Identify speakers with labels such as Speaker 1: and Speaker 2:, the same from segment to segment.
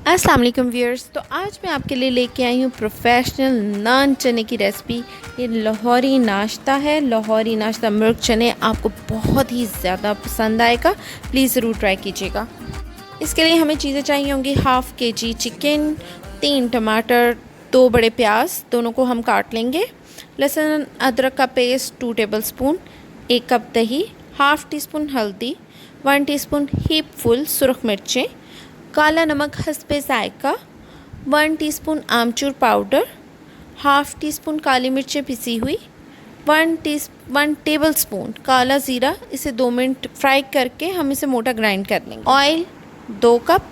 Speaker 1: अस्सलाम वालेकुम व्यूअर्स। तो आज मैं आपके लिए लेके आई हूँ प्रोफेशनल नान चने की रेसिपी। ये लाहौरी नाश्ता है। लाहौरी नाश्ता मुर्ग चने आपको बहुत ही ज़्यादा पसंद आएगा, प्लीज़ ज़रूर ट्राई कीजिएगा। इसके लिए हमें चीज़ें चाहिए होंगी 1/2 kg चिकन, 3 टमाटर, 2 बड़े प्याज, दोनों को हम काट लेंगे। लहसुन अदरक का पेस्ट 2 टेबलस्पून, 1 कप दही, 1/2 टीस्पून हल्दी, 1 टीस्पून हीप फुल सुरख मिर्चें, काला नमक हस्बे जायका, 1 टीस्पून आमचूर पाउडर, 1/2 टीस्पून काली मिर्चें पिसी हुई, 1 टेबलस्पून काला ज़ीरा। इसे 2 मिनट फ्राई करके हम इसे मोटा ग्राइंड कर लेंगे। ऑयल 2 कप,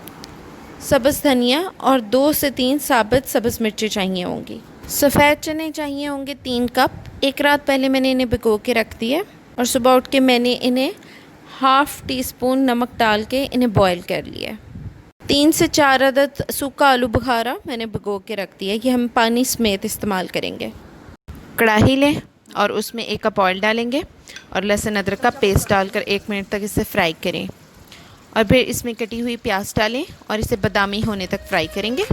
Speaker 1: सब्ज़ धनिया और 2 से 3 साबुत सब्ज़ मिर्चें चाहिए होंगी। सफ़ेद चने चाहिए होंगे 3 कप। एक रात पहले मैंने इन्हें भिगो के रख दिया और सुबह उठ के मैंने इन्हें 1/2 टीस्पून नमक डाल के इन्हें बॉईल कर लिया। 3 से 4 अदद सूखा आलू बुखारा मैंने भिगो के रख दिया। ये हम पानी समेत इस्तेमाल करेंगे। कढ़ाई लें और उसमें 1 कप ऑयल डालेंगे और लहसुन अदरक का पेस्ट डालकर 1 मिनट तक इसे फ्राई करें और फिर इसमें कटी हुई प्याज डालें और इसे बादामी होने तक फ्राई करेंगे।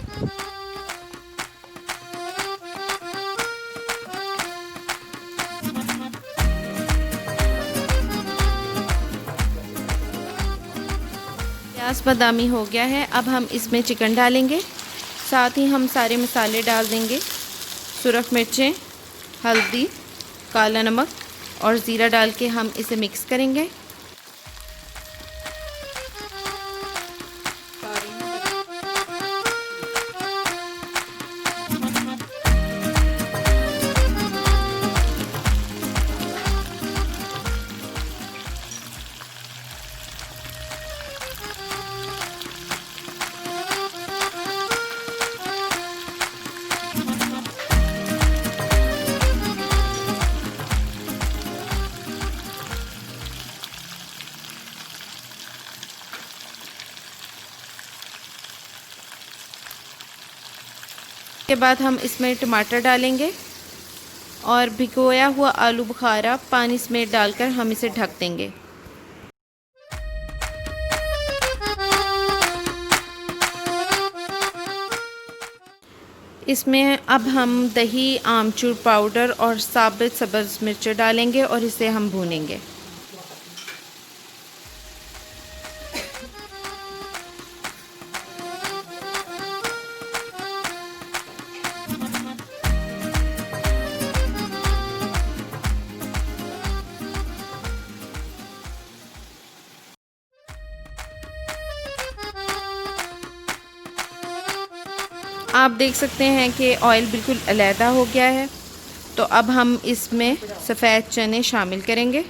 Speaker 1: प्याज बादामी हो गया है। अब हम इसमें चिकन डालेंगे, साथ ही हम सारे मसाले डाल देंगे। सुरख मिर्चें, हल्दी, काला नमक और ज़ीरा डाल के हम इसे मिक्स करेंगे। के बाद हम इसमें टमाटर डालेंगे और भिगोया हुआ आलू बुखारा पानी समेत डालकर हम इसे ढक देंगे। इसमें अब हम दही, आमचूर पाउडर और साबुत सब्ज़ मिर्च डालेंगे और इसे हम भूनेंगे। आप देख सकते हैं कि ऑयल बिल्कुल अलहदा हो गया है। तो अब हम इसमें सफ़ेद चने शामिल करेंगे।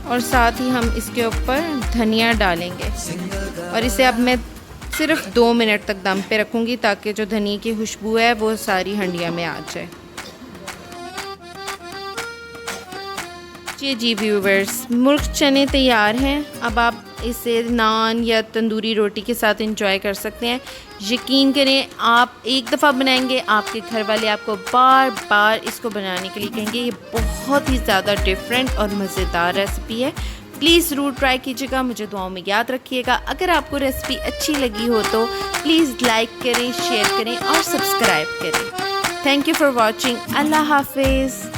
Speaker 1: और साथ ही हम इसके ऊपर धनिया डालेंगे और इसे अब मैं सिर्फ 2 मिनट तक दम पे रखूँगी ताकि जो धनिया की खुशबू है वो सारी हंडिया में आ जाए। जी व्यूवर्स, मुर्ग चने तैयार हैं। अब आप इसे नान या तंदूरी रोटी के साथ एंजॉय कर सकते हैं। यकीन करें, आप एक दफ़ा बनाएंगे, आपके घर वाले आपको बार बार इसको बनाने के लिए कहेंगे। ये बहुत ही ज़्यादा डिफरेंट और मज़ेदार रेसिपी है। प्लीज़ ज़रूर ट्राई कीजिएगा, मुझे दुआओं में याद रखिएगा। अगर आपको रेसिपी अच्छी लगी हो तो प्लीज़ लाइक करें, शेयर करें और सब्सक्राइब करें। Thank you for watching. अल्लाह हाफिज़।